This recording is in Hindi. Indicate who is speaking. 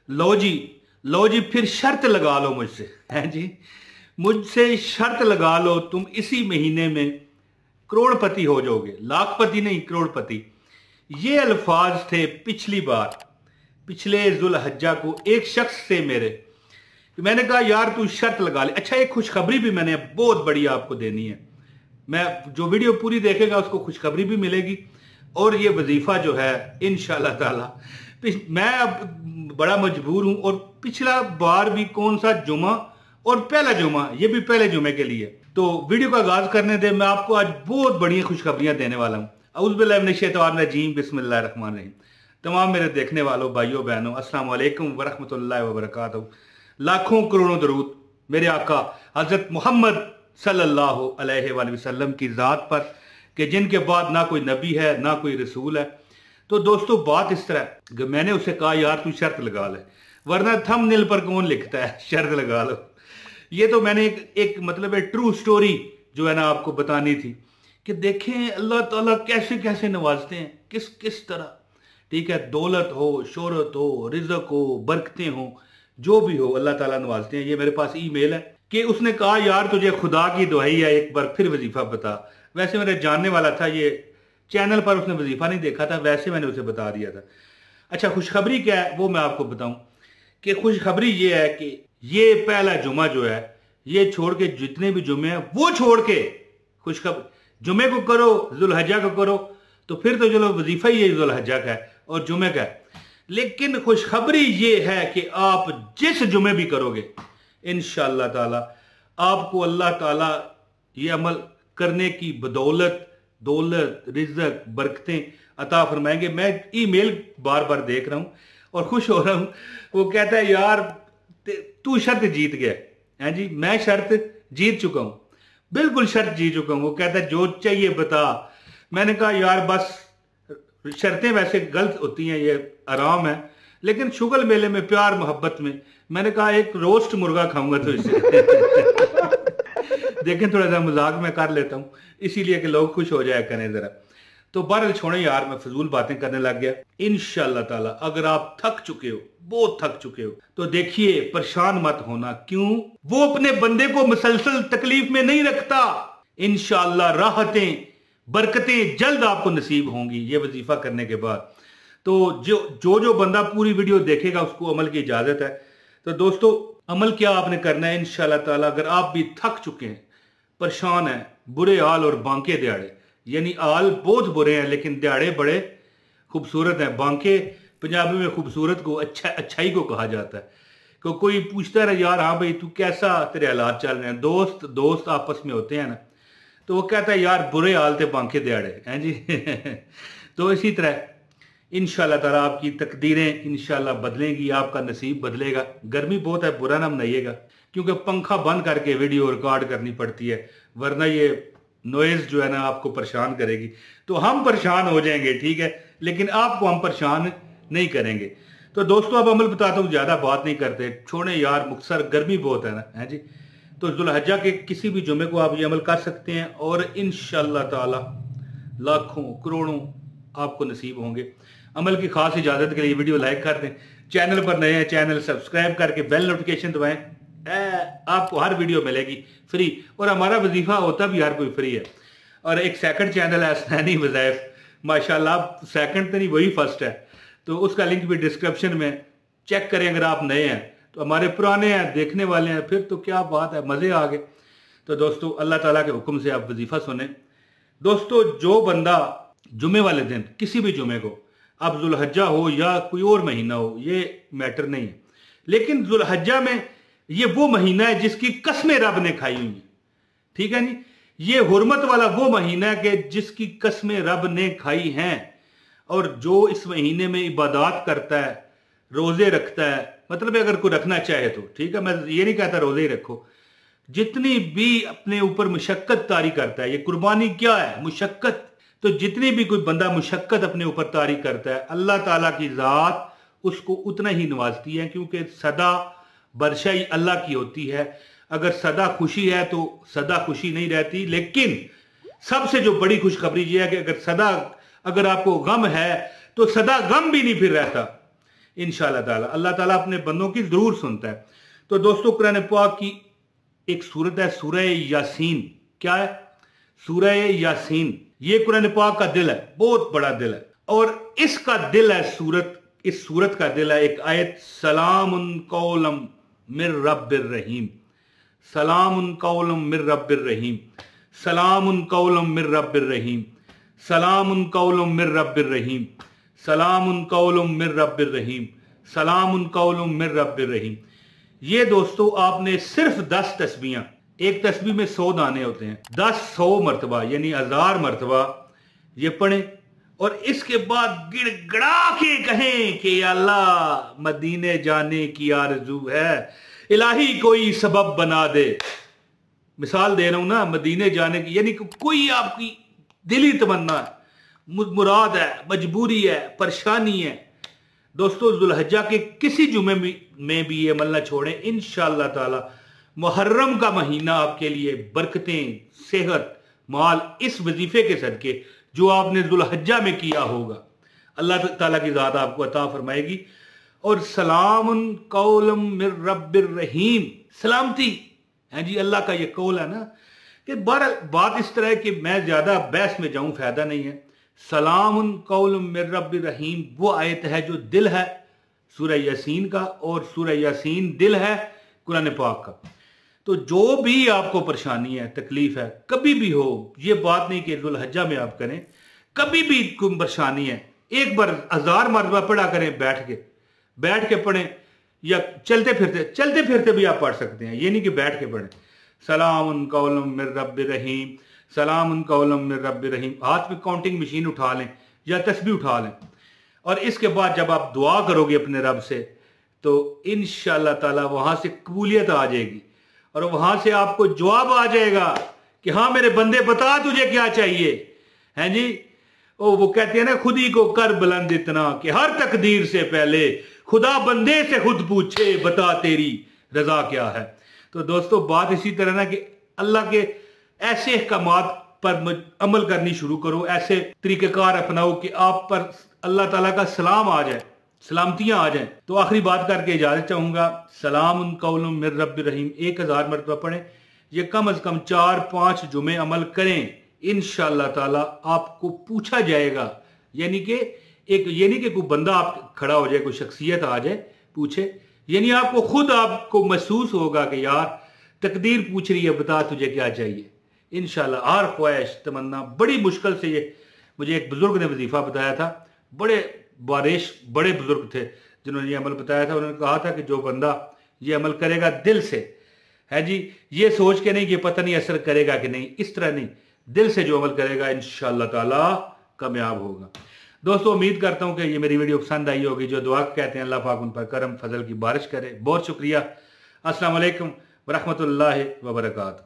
Speaker 1: लो जी, लो जी, फिर शर्त लगा लो मुझसे, हैं जी, मुझसे शर्त लगा लो, तुम इसी महीने में करोड़पति हो जाओगे, लाखपति नहीं करोड़पति। ये अल्फाज थे पिछली बार, पिछले जुल्हज्जा को एक शख्स से मेरे, कि मैंने कहा यार तू शर्त लगा ले। अच्छा, एक खुशखबरी भी मैंने बहुत बड़ी आपको देनी है। मैं जो वीडियो पूरी देखेगा उसको खुशखबरी भी मिलेगी, और ये वजीफा जो है इंशाल्लाह ताला, मैं अब बड़ा मजबूर हूं। और पिछला बार भी कौन सा जुमा, और पहला जुमा, ये भी पहले जुमे के लिए। तो वीडियो का आगाज करने दे, मैं आपको आज बहुत बड़ी खुशखबरियां देने वाला हूं। औज़ुबिल्लाहि मिनश्शैतानिर्रजीम, बिस्मिल्लाहिर्रहमानिर्रहीम। तमाम मेरे देखने वालों, भाइयों बहनों, अस्सलाम वालेकुम वरहमतुल्लाहि वबरकातुहू। लाखों करोड़ों दरूद मेरे आका हजरत मोहम्मद सल्लल्लाहु अलैहि वसल्लम की ज़ात पर, कि जिनके बाद ना कोई नबी है ना कोई रसूल है। तो दोस्तों, बात इस तरह कि मैंने उसे कहा यार तू शर्त लगा ले, वरना थंबनेल पर कौन लिखता है शर्त लगा लो। ये तो मैंने एक मतलब है ट्रू स्टोरी जो है ना आपको बतानी थी, कि देखें अल्लाह ताला कैसे कैसे नवाजते हैं, किस किस तरह। ठीक है, दौलत हो, शोहरत हो, रिज़्क हो, बरकतें हो, जो भी हो अल्लाह ताला नवाजते हैं। ये मेरे पास ईमेल है कि उसने कहा यार तुझे खुदा की दुहाई है, एक बार फिर वजीफा बता। वैसे मेरे जानने वाला था, ये चैनल पर उसने वजीफा नहीं देखा था, वैसे मैंने उसे बता दिया था। अच्छा, खुशखबरी क्या है वो मैं आपको बताऊं, कि खुशखबरी ये है कि ये पहला जुमा जो है, ये छोड़ के जितने भी जुमे हैं वो छोड़ के खुशखबरी, जुमे को करो, जुल्हज्जा को करो, तो फिर तो चलो वजीफा ही जुल्हज्जा का है और जुमे का है। लेकिन खुशखबरी ये है कि आप जिस जुमे भी करोगे इंशाअल्लाह ताला आपको अल्लाह ताला ये अमल करने की बदौलत दौलत, रिज़्क, बरकतें अता फरमाएंगे। मैं ईमेल बार बार देख रहा हूं और खुश हो रहा हूं। वो कहता है यार तू शर्त जीत गया है जी। मैं शर्त जीत चुका हूं, बिल्कुल शर्त जीत चुका हूं। वो कहता है जो चाहिए बता। मैंने कहा यार बस, शर्तें वैसे गलत होती हैं, ये आराम है, लेकिन शुगल मेले में प्यार मोहब्बत में मैंने कहा एक रोस्ट मुर्गा खाऊंगा तो इससे देखें थोड़ा सा मजाक में कर लेता हूं, इसीलिए कि लोग खुश हो जाया करें जरा। तो बहरहाल छोड़े यार, मैं फजूल बातें करने लग गया। इंशाअल्लाह ताला अगर आप थक चुके हो, बहुत थक चुके हो, तो देखिए परेशान मत होना। क्यों? वो अपने बंदे को मुसलसल तकलीफ में नहीं रखता। इंशाअल्लाह राहतें, बरकतें जल्द आपको नसीब होंगी ये वजीफा करने के बाद। तो जो बंदा पूरी वीडियो देखेगा उसको अमल की इजाजत है। तो दोस्तों, अमल क्या आपने करना है इंशाअल्लाह ताला, अगर आप भी थक चुके हैं, परेशान हैं, बुरे हाल और बांके दिहाड़े, यानी हाल बहुत बुरे हैं लेकिन दिहाड़े बड़े खूबसूरत हैं। बांके पंजाबी में खूबसूरत को अच्छाई को कहा जाता है। कोई पूछता है यार हाँ भाई तू कैसा, तेरे हालात चल रहे हैं, दोस्त आपस में होते हैं ना, तो वो कहता है यार बुरे हाल थे बांके दिहाड़े हैं जी तो इसी तरह इंशाअल्लाह ताला आपकी तकदीरें इंशाअल्लाह बदलेंगी, आपका नसीब बदलेगा। गर्मी बहुत है, बुरा ना मनाइएगा, क्योंकि पंखा बंद करके वीडियो रिकॉर्ड करनी पड़ती है, वरना ये नॉइज जो है ना आपको परेशान करेगी। तो हम परेशान हो जाएंगे, ठीक है, लेकिन आपको हम परेशान नहीं करेंगे। तो दोस्तों अब अमल बताता हूँ, ज्यादा बात नहीं करते, छोड़े यार, मुख्तसर गर्मी बहुत है ना, है जी। तो जुल्हज्जा के किसी भी जुमे को आप ये अमल कर सकते हैं और इंशाअल्लाह ताला लाखों करोड़ों आपको नसीब होंगे। अमल की खास इजाजत के लिए वीडियो लाइक कर दें, चैनल पर नए हैं चैनल सब्सक्राइब करके बेल नोटिफिकेशन दबाएं, आपको हर वीडियो मिलेगी फ्री। और हमारा वजीफा होता भी हर कोई फ्री है। और एक सेकंड चैनल है हसनैनी वज़ाइफ, माशाल्लाह सेकंड तो नहीं वही फर्स्ट है, तो उसका लिंक भी डिस्क्रिप्शन में चेक करें अगर आप नए हैं। तो हमारे पुराने हैं, देखने वाले हैं, फिर तो क्या बात है, मजे आ गए। तो दोस्तों अल्लाह ताला के हुक्म से आप वजीफा सुने। दोस्तों जो बंदा जुमे वाले दिन, किसी भी जुमे को, अब जुल्हज्जा हो या कोई और महीना हो, ये मैटर नहीं है, लेकिन जुल्हज्जा में ये वो महीना है जिसकी कस्में रब ने खाई हुई हैं, ठीक है नी। ये हुर्मत वाला वो महीना है कि जिसकी कस्में रब ने खाई हैं। और जो इस महीने में इबादत करता है, रोजे रखता है, मतलब अगर कोई रखना चाहे तो, ठीक है, मैं ये नहीं कहता रोजे ही रखो, जितनी भी अपने ऊपर मुशक्कत तारी करता है, ये कुर्बानी क्या है, मुशक्कत। तो जितनी भी कोई बंदा मुशक्कत अपने ऊपर तारी करता है, अल्लाह ताला की जात उसको उतना ही नवाजती है, क्योंकि सदा बरशाई अल्लाह की होती है। अगर सदा खुशी है तो सदा खुशी नहीं रहती, लेकिन सबसे जो बड़ी खुशखबरी ये है कि अगर आपको गम है तो सदा गम भी नहीं फिर रहता। इंशाअल्लाह ताला। अल्लाह ताला अपने बंदों की जरूर सुनता है। तो दोस्तों, कुरान पाक की एक सूरत है सूरह यासीन। क्या है? सूरह यासीन। ये कुरान पाक का दिल है, बहुत बड़ा दिल है, और इसका दिल है सूरत, इस सूरत का दिल है एक आयत, सलामुन कौलम मिर रब्बिर रहीम, सलामुन कौलम मिर रब्बिर रहीम, सलामुन कौलम मिर रब्बिर रहीम, सलामुन कौलम मिर रब्बिर रहीम, सलामुन कौलम मिर रब्बिर रहीम, सलामुन कौलम मिर रब्बिर रहीम। ये दोस्तों आपने सिर्फ 10 तस्बीहां, एक तस्बीह में 100 दाने होते हैं, 100 मरतबा यानी 1000 मरतबा ये पढ़ें, और इसके बाद गिड़गड़ा के कहें कि अल्लाह मदीने जाने की आरजू है, इलाही कोई सबब बना दे। मिसाल दे रहा हूं ना, मदीने जाने की, यानी कोई आपकी दिली तमन्ना है, मुराद है, मजबूरी है, परेशानी है। दोस्तों, जुल्हज्जा के किसी जुमे में भी ये अमल ना छोड़ें। इंशाअल्लाह ताला मुहर्रम का महीना आपके लिए बरकतें, सेहत, माल, इस वजीफे के सदके जो आपने जुल्हज्जा में किया होगा, अल्लाह ताला की ज़ात आपको अता फरमाएगी। और सलामुन कौलम मिर रब्बिर रहीम, सलामती है जी, अल्लाह का ये कौल है ना। कि बात इस तरह है कि मैं ज्यादा बहस में जाऊं, फायदा नहीं है। सलामुन कौलम मिर रब्बिर रहीम वो आयत है जो दिल है सूरह यासीन का, और सूरह यासीन दिल है कुरान पाक का। तो जो भी आपको परेशानी है, तकलीफ है, कभी भी हो, ये बात नहीं कि जुल्हज्जा में आप करें, कभी भी कोई परेशानी है, एक बार 1000 मरतबा पढ़ा करें, बैठ के पढ़ें, या चलते फिरते भी आप पढ़ सकते हैं, ये नहीं कि बैठ के पढ़ें। सलामुन कौलम मिर रब्बिर रहीम, सलामुन कौलम मिर रब्बिर रहीम। हाथ में काउंटिंग मशीन उठा लें या तस्बीह उठा लें, और इसके बाद जब आप दुआ करोगे अपने रब से, तो इंशाअल्लाह ताला वहां से कबूलियत आ जाएगी, और वहां से आपको जवाब आ जाएगा कि हाँ मेरे बंदे, बता तुझे क्या चाहिए, हैं जी। वो कहते हैं ना, खुद ही को कर बुलंद इतना कि हर तकदीर से पहले खुदा बंदे से खुद पूछे, बता तेरी रजा क्या है। तो दोस्तों, बात इसी तरह ना कि अल्लाह के ऐसे अहकामात पर अमल करनी शुरू करो, ऐसे तरीक़ेकार अपनाओ कि आप पर अल्लाह ताला का सलाम आ जाए, सलामतियां आ जाए। तो आखिरी बात करके इजाजत चाहूंगा, सलामुन कौलुम मिर रब्बिर रहीम 1000 मरतबा पढ़ें, ये कम अज कम 4-5 जुमे अमल करें, इंशाअल्लाह ताला आपको पूछा जाएगा। यानी कि ये नहीं कि कोई बंदा आप खड़ा हो जाए, कोई शख्सियत आ जाए पूछे, यानी आपको खुद आपको महसूस होगा कि यार तकदीर पूछ रही है, बता तुझे क्या चाहिए। इंशाअल्लाह हर ख्वाहिश तमन्ना, बड़ी मुश्किल से ये मुझे एक बुजुर्ग ने वजीफा बताया था, बड़े बुजुर्ग थे जिन्होंने ये अमल बताया था। उन्होंने कहा था कि जो बंदा ये अमल करेगा दिल से, है जी, ये सोच के नहीं कि पता नहीं असर करेगा कि नहीं, इस तरह नहीं, दिल से जो अमल करेगा इंशाअल्लाह ताला कामयाब होगा। दोस्तों, उम्मीद करता हूं कि ये मेरी वीडियो पसंद आई होगी। जो दुआ कहते हैं अल्लाह पाक उन पर करम फजल की बारिश करे। बहुत शुक्रिया। अस्सलाम वालेकुम व रहमतुल्लाहि व बरकातहू।